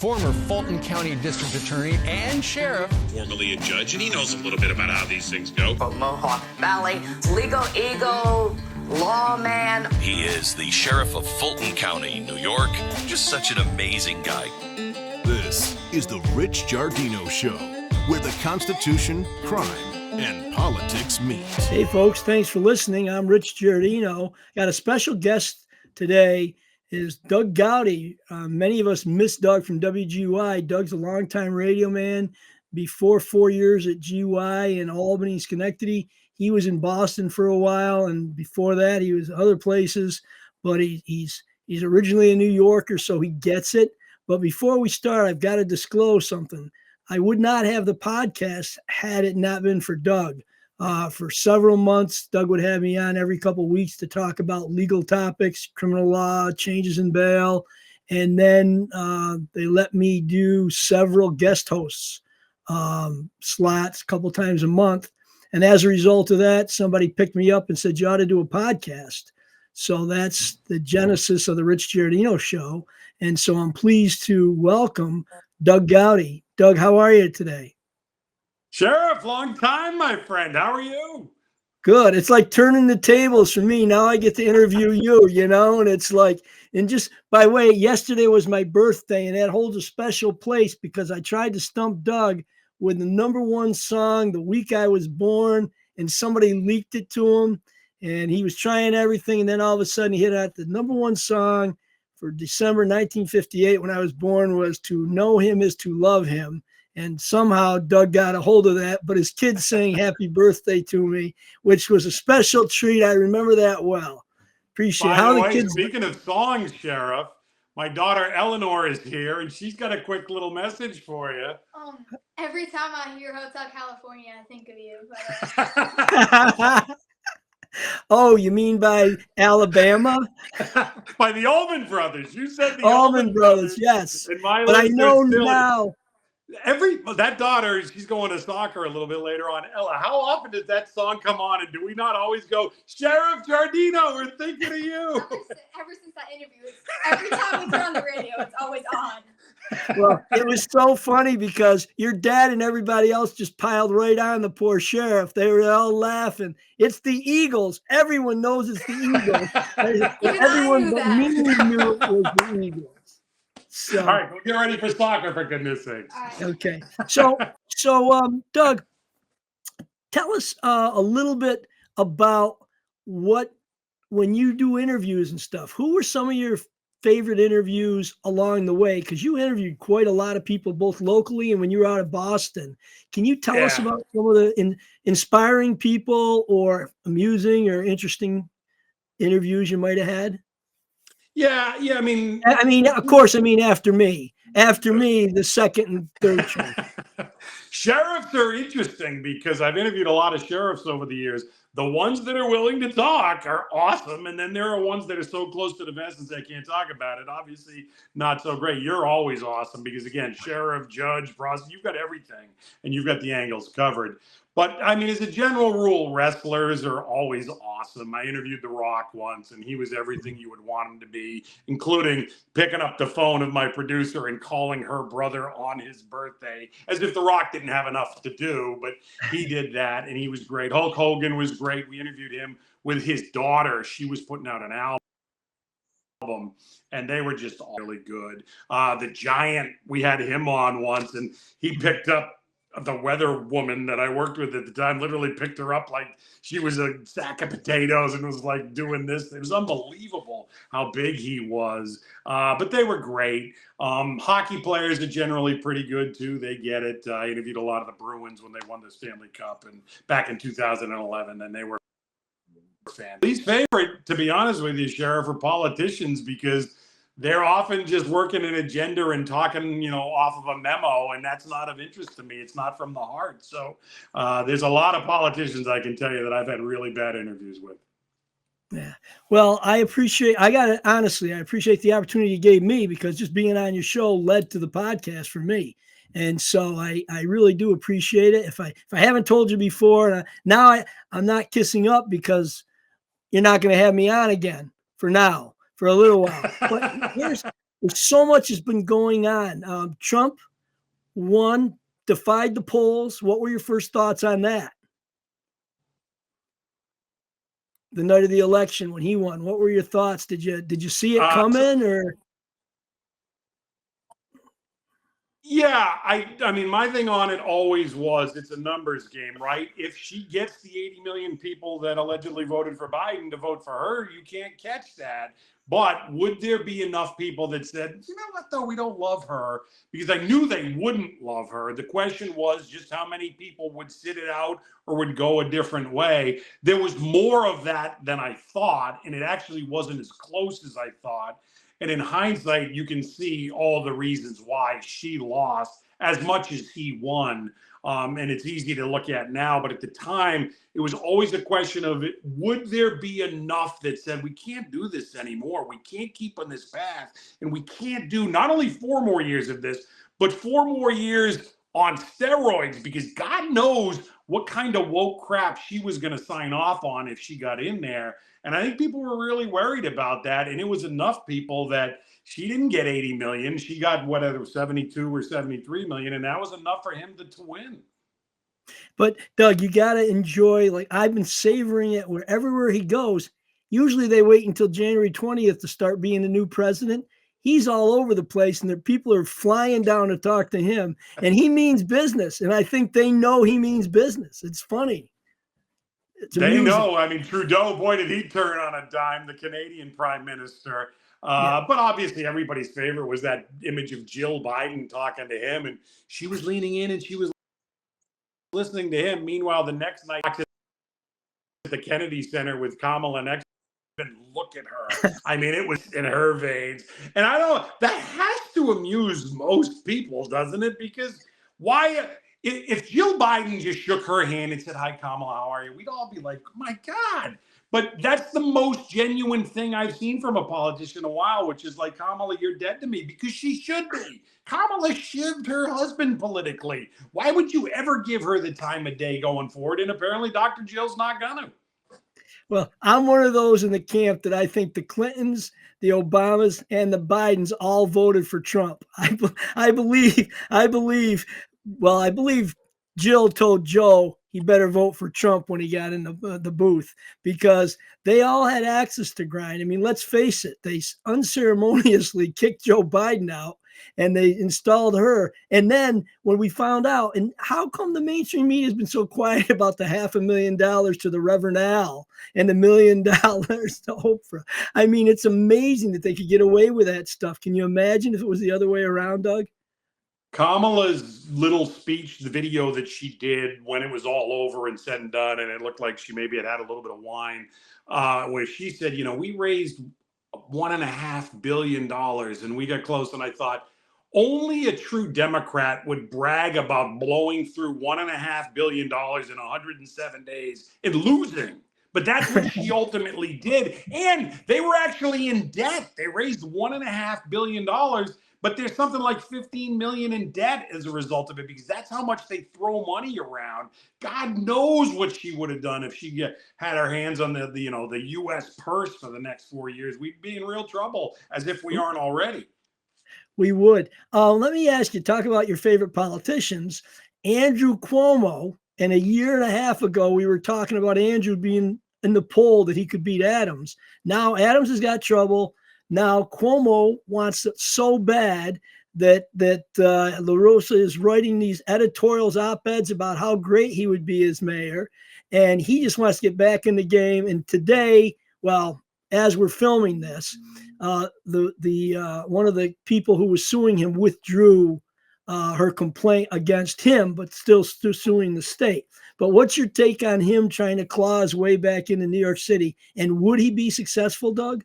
former Fulton County District Attorney and Sheriff. Formerly a judge, and he knows a little bit about how these things go. From Mohawk Valley, legal eagle, lawman. He is the Sheriff of Fulton County, New York. Just such an amazing guy. This is the Rich Giardino Show, where the Constitution, crime, and politics meet. Hey, folks, thanks for listening. I'm Rich Giardino. Got a special guest today is Doug Goudie. Many of us miss Doug from WGY. Doug's a longtime radio man. Before 4 years at GY in Albany, Schenectady. He was in Boston for a while, and before that, he was other places. But he's originally a New Yorker, so he gets it. But before we start, I've got to disclose something. I would not have the podcast had it not been for Doug. For several months, Doug would have me on every couple of weeks to talk about legal topics, criminal law, changes in bail. And then they let me do several guest hosts slots a couple times a month. And as a result of that, somebody picked me up and said, you ought to do a podcast. So that's the genesis of the Rich Giardino Show. And so I'm pleased to welcome Doug Goudie. Doug, how are you today? Sheriff, long time, my friend. How are you? Good. It's like turning the tables for me. Now I get to interview you, and it's like, and just by the way, yesterday was my birthday, and that holds a special place because I tried to stump Doug with the number one song the week I was born, and somebody leaked it to him, and he was trying everything, and then all of a sudden he hit out the number one song for December 1958 when I was born was "To Know Him Is to Love Him." And somehow Doug got a hold of that, but his kids sang happy birthday to me, which was a special treat. I remember that well. Appreciate it. By the way, speaking of songs, Sheriff, my daughter Eleanor is here, and she's got a quick little message for you. Every time I hear Hotel California, I think of you. Oh, you mean by Alabama? By the Allman Brothers. You said the Allman Brothers, yes. But I know now. That daughter, she's going to soccer a little bit later on. Ella, how often does that song come on, and do we not always go, Sheriff Giardino, we're thinking of you? Ever since that interview, every time we turn on the radio, it's always on. Well, it was so funny because your dad and everybody else just piled right on the poor sheriff. They were all laughing. It's the Eagles. Everyone knows it's the Eagles. Everyone but me knew it was the Eagles. So, all right, we'll get ready for soccer, for goodness sakes. Okay. So, Doug, tell us a little bit about when you do interviews and stuff, who were some of your favorite interviews along the way? Because you interviewed quite a lot of people, both locally and when you were out of Boston. Can you tell us about some of the inspiring people or amusing or interesting interviews you might have had? Yeah. I mean, of course, after me, the second and third choice. Sheriffs are interesting because I've interviewed a lot of sheriffs over the years. The ones that are willing to talk are awesome. And then there are ones that are so close to the vest and they can't talk about it. Obviously not so great. You're always awesome because, again, sheriff, judge, prosecutor, you've got everything and you've got the angles covered. But, as a general rule, wrestlers are always awesome. I interviewed The Rock once, and he was everything you would want him to be, including picking up the phone of my producer and calling her brother on his birthday, as if The Rock didn't have enough to do, but he did that, and he was great. Hulk Hogan was great. We interviewed him with his daughter. She was putting out an album, and they were just all really good. The Giant, we had him on once, and he picked up the weather woman that I worked with at the time, literally picked her up like she was a sack of potatoes and was like doing this. It was unbelievable how big he was. But they were great. Hockey players are generally pretty good too. They get it. I interviewed a lot of the Bruins when they won the Stanley Cup and back in 2011, and they were fans. Least favorite, to be honest with you, Sheriff, are politicians because they're often just working an agenda and talking, off of a memo, and that's not of interest to me. It's not from the heart. So there's a lot of politicians I can tell you that I've had really bad interviews with. Yeah. Well, I appreciate the opportunity you gave me because just being on your show led to the podcast for me. And so I really do appreciate it. If I haven't told you before, now I'm not kissing up because you're not going to have me on again for now. For a little while. But So much has been going on. Trump won, defied the polls. What were your first thoughts on that? The night of the election when he won, what were your thoughts? Did you see it coming or? Yeah, I mean, my thing on it always was it's a numbers game, right? If she gets the 80 million people that allegedly voted for Biden to vote for her, you can't catch that. But would there be enough people that said, you know what, though, we don't love her? Because I knew they wouldn't love her. The question was just how many people would sit it out or would go a different way. There was more of that than I thought, and it actually wasn't as close as I thought. And in hindsight, you can see all the reasons why she lost as much as he won. And it's easy to look at now. But at the time, it was always a question of would there be enough that said, we can't do this anymore. We can't keep on this path. And we can't do not only 4 more years of this, but 4 more years on steroids, because God knows what kind of woke crap she was going to sign off on if she got in there. And I think people were really worried about that. And it was enough people that she didn't get 80 million. She got whatever, 72 or 73 million. And that was enough for him to win. But Doug, you got to enjoy, like I've been savoring it wherever he goes. Usually they wait until January 20th to start being the new president. He's all over the place and the people are flying down to talk to him, and he means business. And I think they know he means business. It's funny. They know. I mean, Trudeau, boy, did he turn on a dime, the Canadian prime minister. But obviously everybody's favorite was that image of Jill Biden talking to him, and she was leaning in and she was listening to him. Meanwhile, the next night at the Kennedy Center with Kamala next, and look at her. I mean, it was in her veins. And I don't, that has to amuse most people, doesn't it? Because why, if Jill Biden just shook her hand and said, hi, Kamala, how are you? We'd all be like, oh my God. But that's the most genuine thing I've seen from a politician in a while, which is like, Kamala, you're dead to me, because she should be. Kamala shivved her husband politically. Why would you ever give her the time of day going forward? And apparently Dr. Jill's not gonna. Well, I'm one of those in the camp that I think the Clintons, the Obamas, and the Bidens all voted for Trump. I believe Jill told Joe he better vote for Trump when he got in the booth, because they all had access to grind. I mean, let's face it, they unceremoniously kicked Joe Biden out and they installed her. And then when we found out, and how come the mainstream media has been so quiet about the $500,000 to the Reverend Al and the $1 million to Oprah? I mean, it's amazing that they could get away with that stuff. Can you imagine if it was the other way around, Doug? Kamala's little speech, the video that she did when it was all over and said and done, and it looked like she maybe had a little bit of wine, where she said, you know, we raised $1.5 billion and we got close. And I thought, only a true Democrat would brag about blowing through $1.5 billion in 107 days and losing. But that's what she ultimately did. And they were actually in debt. They raised $1.5 billion. But there's something like 15 million in debt as a result of it, because that's how much they throw money around. God knows what she would have done if she had her hands on the U.S. purse for the next 4 years. We'd be in real trouble, as if we aren't already. We would. Let me ask you, talk about your favorite politicians. Andrew Cuomo, and a year and a half ago, we were talking about Andrew being in the poll that he could beat Adams. Now Adams has got trouble. Now Cuomo wants it so bad that LaRosa is writing these editorials, op-eds about how great he would be as mayor, and he just wants to get back in the game. And today, well, as we're filming this, the one of the people who was suing him withdrew her complaint against him, but still suing the state. But what's your take on him trying to claw his way back into New York City? And would he be successful, Doug?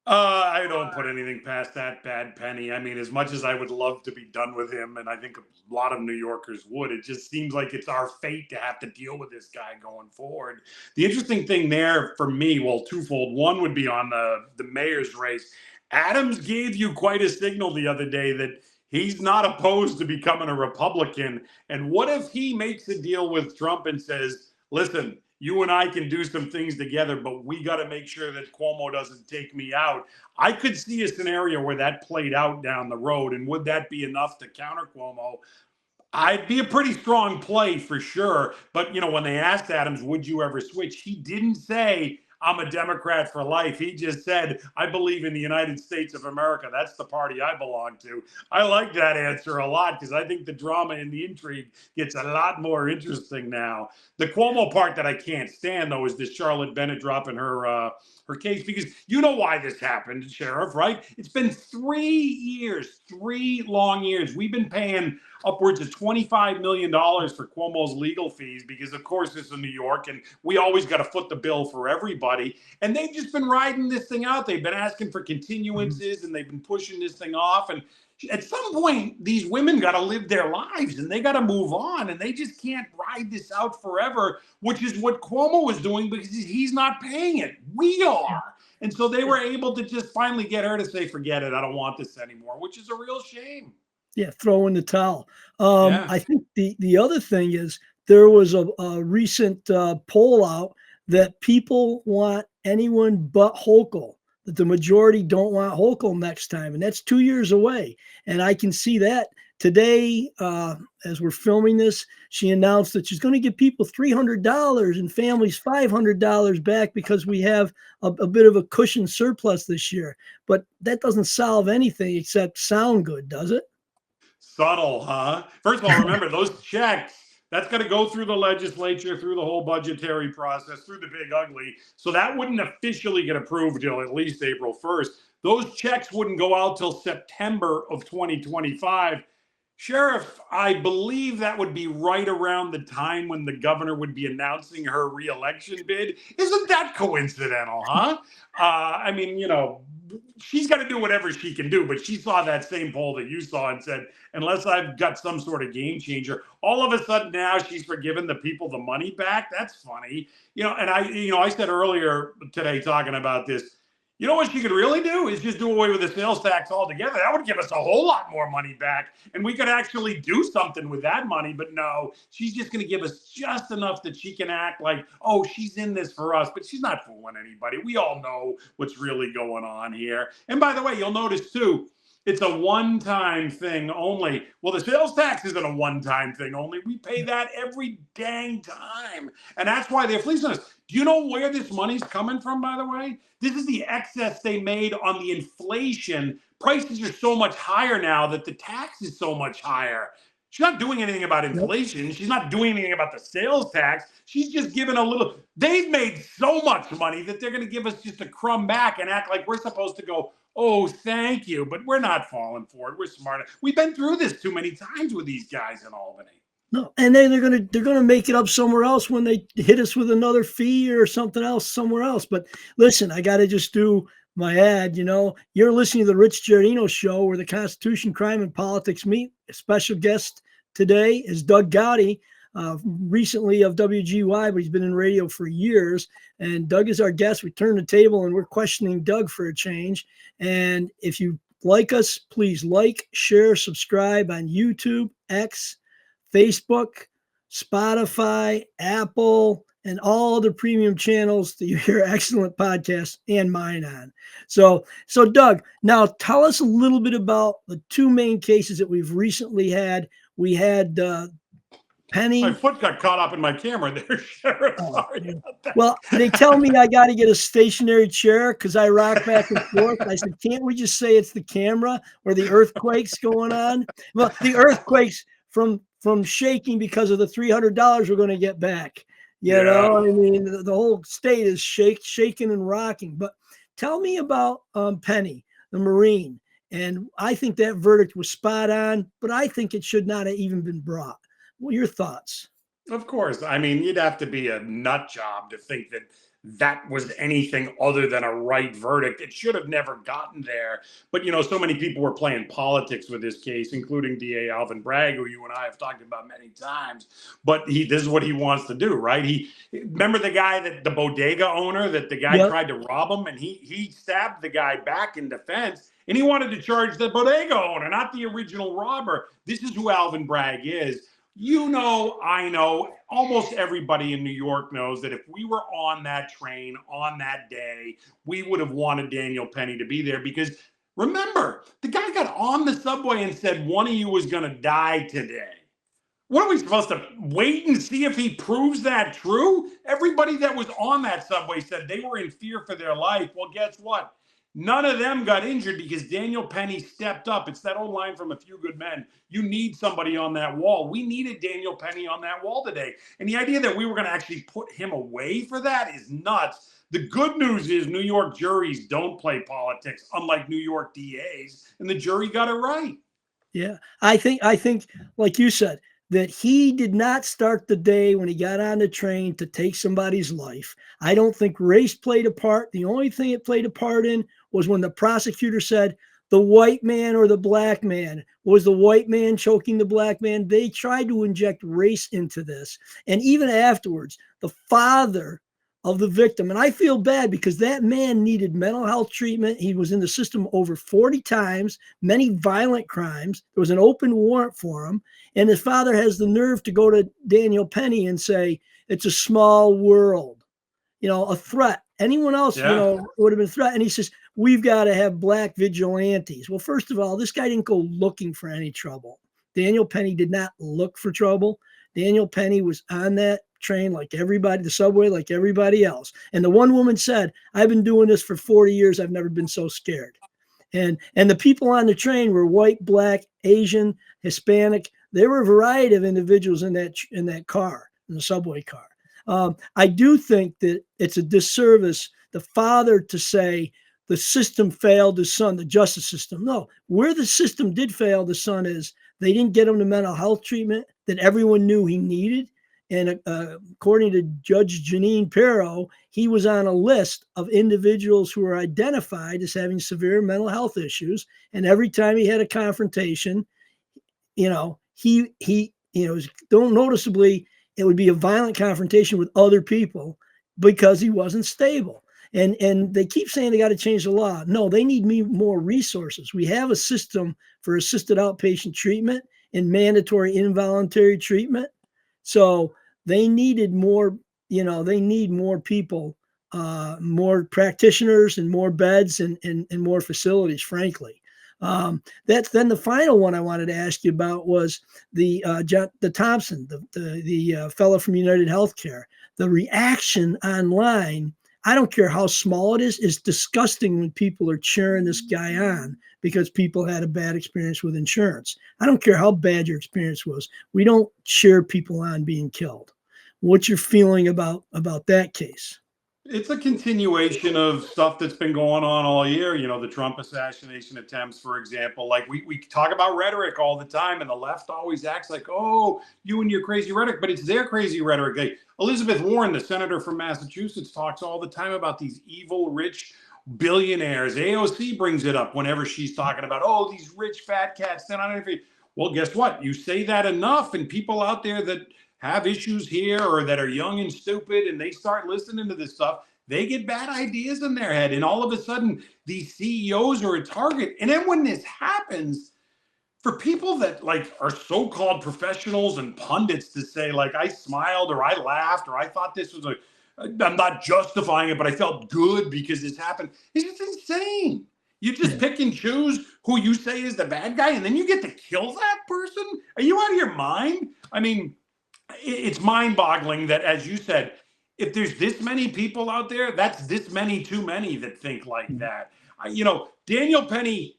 I don't put anything past that bad penny. I mean, as much as I would love to be done with him, and I think a lot of New Yorkers would, it just seems like it's our fate to have to deal with this guy going forward. The interesting thing there for me, well, twofold. One would be on the mayor's race. Adams gave you quite a signal the other day that he's not opposed to becoming a Republican. And what if he makes a deal with Trump and says, listen, You and I can do some things together, but we got to make sure that Cuomo doesn't take me out. I could see a scenario where that played out down the road. And would that be enough to counter Cuomo? I'd be a pretty strong play for sure. But, when they asked Adams, would you ever switch? He didn't say, I'm a Democrat for life. He just said, I believe in the United States of America. That's the party I belong to. I like that answer a lot because I think the drama and the intrigue gets a lot more interesting now. The Cuomo part that I can't stand, though, is this Charlotte Bennett dropping her case, because you know why this happened, Sheriff, right? It's been 3 years, 3 long years. We've been paying upwards of $25 million for Cuomo's legal fees because, of course, it's in New York, and we always got to foot the bill for everybody. And they've just been riding this thing out. They've been asking for continuances, and they've been pushing this thing off. And at some point, these women got to live their lives, and they got to move on, and they just can't ride this out forever, which is what Cuomo was doing because he's not paying it. We are. And so they were able to just finally get her to say, forget it, I don't want this anymore, which is a real shame. Yeah, throw in the towel. I think the other thing is there was a recent poll out that people want anyone but Hochul, that the majority don't want Hochul next time. And that's 2 years away. And I can see that today, as we're filming this, she announced that she's going to give people $300 and families $500 back because we have a bit of a cushion surplus this year. But that doesn't solve anything except sound good, does it? Subtle, huh? First of all, remember those checks, that's got to go through the legislature, through the whole budgetary process, through the big ugly. So that wouldn't officially get approved till at least April 1st. Those checks wouldn't go out till September of 2025. Sheriff, I believe that would be right around the time when the governor would be announcing her reelection bid. Isn't that coincidental, huh? She's got to do whatever she can do, but she saw that same poll that you saw and said, unless I've got some sort of game changer, all of a sudden now she's forgiven the people the money back. That's funny. I said earlier today talking about this, you know what she could really do is just do away with the sales tax altogether. That would give us a whole lot more money back, and we could actually do something with that money. But no, she's just going to give us just enough that she can act like, oh, she's in this for us, but she's not fooling anybody. We all know what's really going on here. And by the way, you'll notice too, it's a one-time thing only. Well, the sales tax isn't a one-time thing only. We pay that every dang time. And that's why they're fleecing us. Do you know where this money's coming from, by the way? This is the excess they made on the inflation. Prices are so much higher now that the tax is so much higher. She's not doing anything about inflation. She's not doing anything about the sales tax. She's just giving a little. They've made so much money that they're going to give us just a crumb back and act like we're supposed to go, oh, thank you. But we're not falling for it. We're smart. We've been through this too many times with these guys in Albany. No, and then they're gonna make it up somewhere else when they hit us with another fee or something else somewhere else. But listen, I got to just do my ad. You're listening to the Rich Giardino Show, where the Constitution, crime, and politics meet. A special guest today is Doug Goudie, recently of WGY, but he's been in radio for years. And Doug is our guest. We turn the table and we're questioning Doug for a change. And if you like us, please like, share, subscribe on YouTube, X, Facebook, Spotify, Apple, and all other premium channels that you hear excellent podcasts and mine on. So Doug, now tell us a little bit about the two main cases that we've recently had. We had Penny. My foot got caught up in my camera there, Sheriff. Sorry about that. Well, they tell me I got to get a stationary chair because I rock back and forth. I said, can't we just say it's the camera or the earthquake's going on? Well, the earthquake's from shaking because of the $300 we're going to get back. You know, I mean, the whole state is shaking and rocking. But tell me about Penny, the Marine. And I think that verdict was spot on, but I think it should not have even been brought. What are your thoughts? Of course. I mean, you'd have to be a nut job to think that that was anything other than a right verdict. It should have never gotten there. But, so many people were playing politics with this case, including DA Alvin Bragg, who you and I have talked about many times. But this is what he wants to do, right? Remember the guy, the bodega owner, that the guy tried to rob him, and he stabbed the guy back in defense, and he wanted to charge the bodega owner, not the original robber. This is who Alvin Bragg is. You know, I know, almost everybody in New York knows that if we were on that train on that day, we would have wanted Daniel Penny to be there because remember, the guy got on the subway and said one of you was going to die today. What are we supposed to wait and see if he proves that true? Everybody that was on that subway said they were in fear for their life. Well, guess what? None of them got injured because Daniel Penny stepped up. It's that old line from A Few Good Men. You need somebody on that wall. We needed Daniel Penny on that wall today. And the idea that we were going to actually put him away for that is nuts. The good news is New York juries don't play politics, unlike New York DAs, and the jury got it right. Yeah, I think, like you said, that he did not start the day when he got on the train to take somebody's life. I don't think race played a part. The only thing it played a part in was when the prosecutor said the white man or the black man. Was the white man choking the black man? They tried to inject race into this. And even afterwards, the father of the victim, and I feel bad because that man needed mental health treatment. He was in the system over 40 times, many violent crimes. There was an open warrant for him. And his father has the nerve to go to Daniel Penny and say, it's a small world, a threat. Anyone else, would have been a threat. And he says, we've got to have black vigilantes. Well, first of all, this guy didn't go looking for any trouble. Daniel Penny did not look for trouble. Daniel Penny was on that train like everybody, the subway like everybody else. And the one woman said, I've been doing this for 40 years. I've never been so scared. And the people on the train were white, black, Asian, Hispanic. There were a variety of individuals in that car, in the subway car. I do think that it's a disservice, the father to say the system failed his son, the justice system. No, where the system did fail the son is they didn't get him the mental health treatment that everyone knew he needed. And according to Judge Janine Pirro, he was on a list of individuals who were identified as having severe mental health issues. And every time he had a confrontation, he don't noticeably, it would be a violent confrontation with other people because he wasn't stable. And they keep saying they got to change the law. No, they need more resources. We have a system for assisted outpatient treatment and mandatory involuntary treatment. So they needed more, they need more people, more practitioners and more beds and more facilities, frankly. That's then the final one I wanted to ask you about was the Thompson, the fellow from United Healthcare. The reaction online, I don't care how small it is disgusting when people are cheering this guy on because people had a bad experience with insurance. I don't care how bad your experience was. We don't cheer people on being killed. What's your feeling about that case? It's a continuation of stuff that's been going on all year. The Trump assassination attempts, for example. Like we talk about rhetoric all the time, and the left always acts like, oh, you and your crazy rhetoric, but it's their crazy rhetoric. Like Elizabeth Warren, the senator from Massachusetts, talks all the time about these evil, rich billionaires. AOC brings it up whenever she's talking about, oh, these rich fat cats. Well, guess what? You say that enough, and people out there that have issues here or that are young and stupid and they start listening to this stuff, they get bad ideas in their head. And all of a sudden, these CEOs are a target. And then when this happens, for people that are so-called professionals and pundits to say, I smiled or I laughed or I thought this was I'm not justifying it, but I felt good because this happened. It's just insane. You just pick and choose who you say is the bad guy, and then you get to kill that person? Are you out of your mind? I mean, it's mind-boggling that, as you said, if there's this many people out there, that's this many too many that think like that. Daniel Penny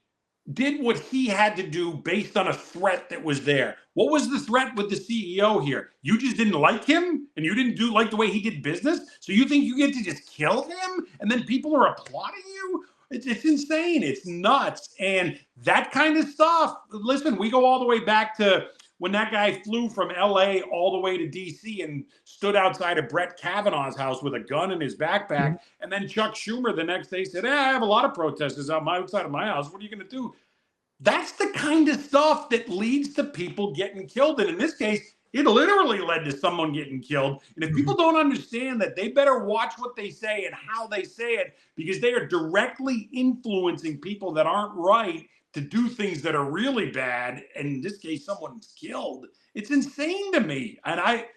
did what he had to do based on a threat that was there. What was the threat with the CEO here? You just didn't like him and you didn't like the way he did business? So you think you get to just kill him and then people are applauding you? It's insane. It's nuts. And that kind of stuff, listen, we go all the way back to when that guy flew from LA all the way to DC and stood outside of Brett Kavanaugh's house with a gun in his backpack. And then Chuck Schumer the next day said, I have a lot of protesters outside of my house. What are you going to do? That's the kind of stuff that leads to people getting killed. And in this case, it literally led to someone getting killed. And if people don't understand that, they better watch what they say and how they say it, because they are directly influencing people that aren't right to do things that are really bad. And in this case, someone's killed. It's insane to me. And I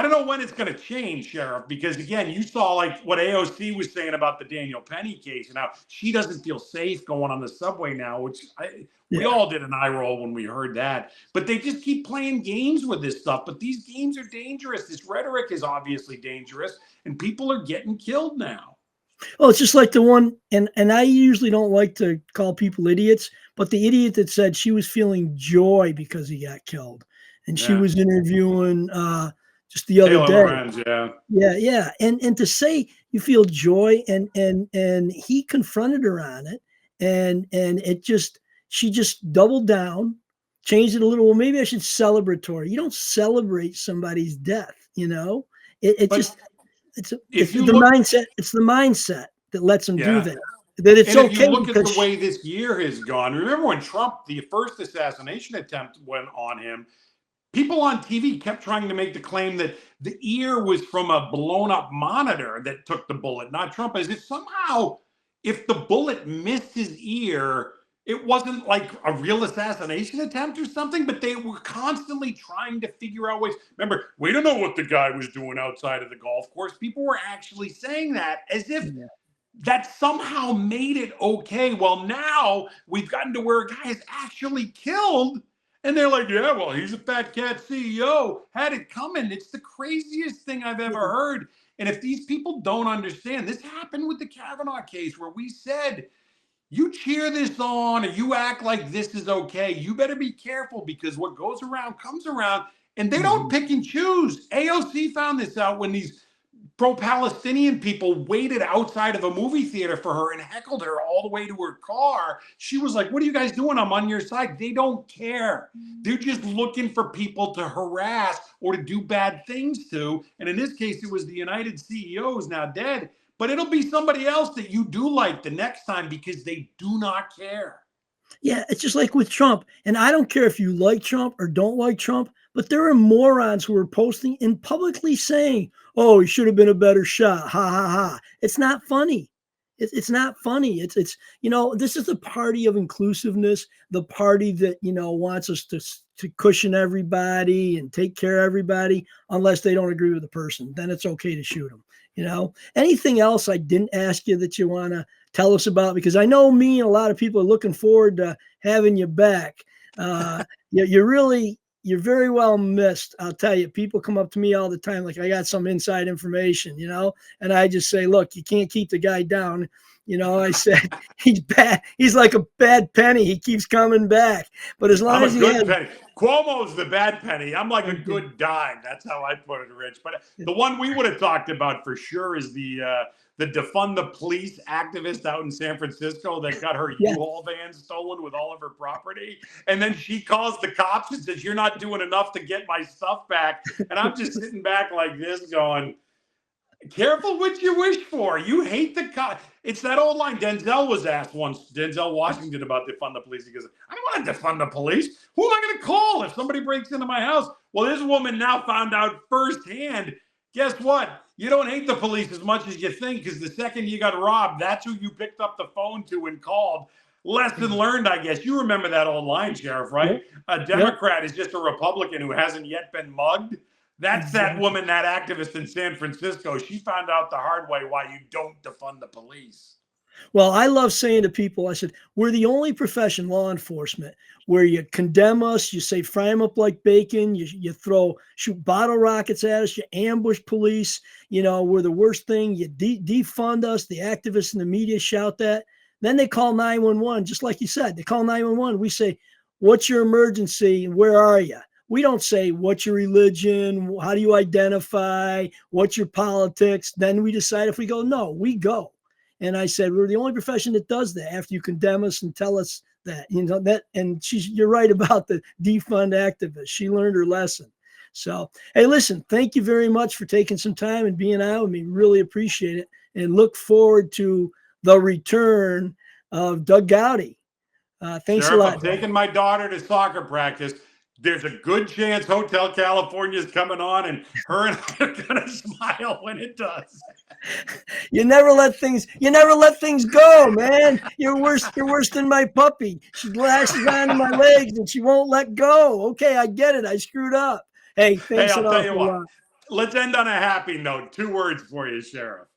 don't know when it's going to change, Sheriff, because again, you saw like what AOC was saying about the Daniel Penny case and how she doesn't feel safe going on the subway now, which we all did an eye roll when we heard that. But they just keep playing games with this stuff. But these games are dangerous. This rhetoric is obviously dangerous, and people are getting killed now. Well, it's just like the one, and I usually don't like to call people idiots, but the idiot that said she was feeling joy because he got killed. And she was interviewing just the other day. Lorenz, yeah. And to say you feel joy, and he confronted her on it, and it just, she just doubled down, changed it a little. Well, maybe I should celebratory. You don't celebrate somebody's death, you know. It's the mindset. It's the mindset that lets them do that. That it's and okay. If you look at the way this year has gone, remember when Trump, the first assassination attempt went on him, people on TV kept trying to make the claim that the ear was from a blown up monitor that took the bullet, not Trump. As if somehow, if the bullet missed his ear, it wasn't like a real assassination attempt or something, but they were constantly trying to figure out ways. Remember, we don't know what the guy was doing outside of the golf course. People were actually saying that as if that somehow made it okay. Well, now we've gotten to where a guy is actually killed. And they're like, yeah, well, he's a fat cat CEO. Had it coming. It's the craziest thing I've ever heard. And if these people don't understand, this happened with the Kavanaugh case where we said, you cheer this on or you act like this is okay, you better be careful because what goes around comes around. And they don't pick and choose. AOC found this out when these pro-Palestinian people waited outside of a movie theater for her and heckled her all the way to her car. She was like, what are you guys doing? I'm on your side. They don't care. They're just looking for people to harass or to do bad things to. And in this case, it was the United CEO who's now dead. But it'll be somebody else that you do like the next time because they do not care. Yeah, it's just like with Trump. And I don't care if you like Trump or don't like Trump, but there are morons who are posting and publicly saying, oh, he should have been a better shot. Ha, ha, ha. It's not funny. It's not funny. It's you know, this is the party of inclusiveness, the party that, you know, wants us to cushion everybody and take care of everybody unless they don't agree with the person. Then it's okay to shoot them. You know, anything else I didn't ask you that you want to tell us about? Because I know me and a lot of people are looking forward to having you back. You're very well missed. I'll tell you, people come up to me all the time like I got some inside information, you know, and I just say, look, you can't keep the guy down. You know, I said, he's bad. He's like a bad penny. He keeps coming back. But as long as he has... penny. Cuomo's the bad penny. I'm like a good dime. That's how I put it, Rich. But the one we would have talked about for sure is the defund the police activist out in San Francisco that got her U-Haul van stolen with all of her property. And then she calls the cops and says, you're not doing enough to get my stuff back. And I'm just sitting back like this going, careful what you wish for. You hate the cops. It's that old line. Denzel was asked once, Denzel Washington, about defund the police. He goes, I don't want to defund the police. Who am I going to call if somebody breaks into my house? Well, this woman now found out firsthand, guess what? You don't hate the police as much as you think because the second you got robbed, that's who you picked up the phone to and called. Lesson learned, I guess. You remember that old line, Sheriff, right? A Democrat is just a Republican who hasn't yet been mugged. That's that woman, that activist in San Francisco. She found out the hard way why you don't defund the police. Well, I love saying to people, I said, we're the only profession, law enforcement, where you condemn us, you say fry them up like bacon, you shoot bottle rockets at us, you ambush police, you know, we're the worst thing, you defund us, the activists in the media shout that. Then they call 911, just like you said, they call 911. We say, what's your emergency and where are you? We don't say, what's your religion? How do you identify? What's your politics? Then we decide if we go. No, we go. And I said, we're the only profession that does that after you condemn us and tell us that, you know, that, and you're right about the defund activist. She learned her lesson. So, hey, listen, thank you very much for taking some time and being out with me. Really appreciate it. And look forward to the return of Doug Goudie. Thanks a lot. I'm taking my daughter to soccer practice. There's a good chance Hotel California is coming on, and her and I are going to smile when it does. You never let things go, man. You're worse than my puppy. She lashes onto my legs and she won't let go. Okay, I get it. I screwed up. Hey, thanks I'll an tell you awful what. lot. Let's end on a happy note. 2 words for you, Sheriff.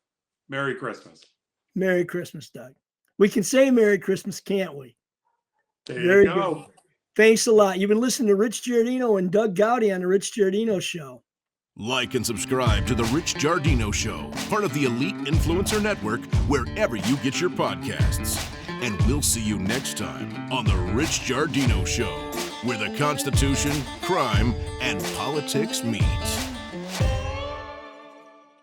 Merry Christmas. Merry Christmas, Doug. We can say Merry Christmas, can't we? There Very you go. good. Thanks a lot. You've been listening to Rich Giardino and Doug Goudie on the Rich Giardino Show. Like and subscribe to The Rich Giardino Show, part of the Elite Influencer Network, wherever you get your podcasts. And we'll see you next time on The Rich Giardino Show, where the Constitution, crime, and politics meet.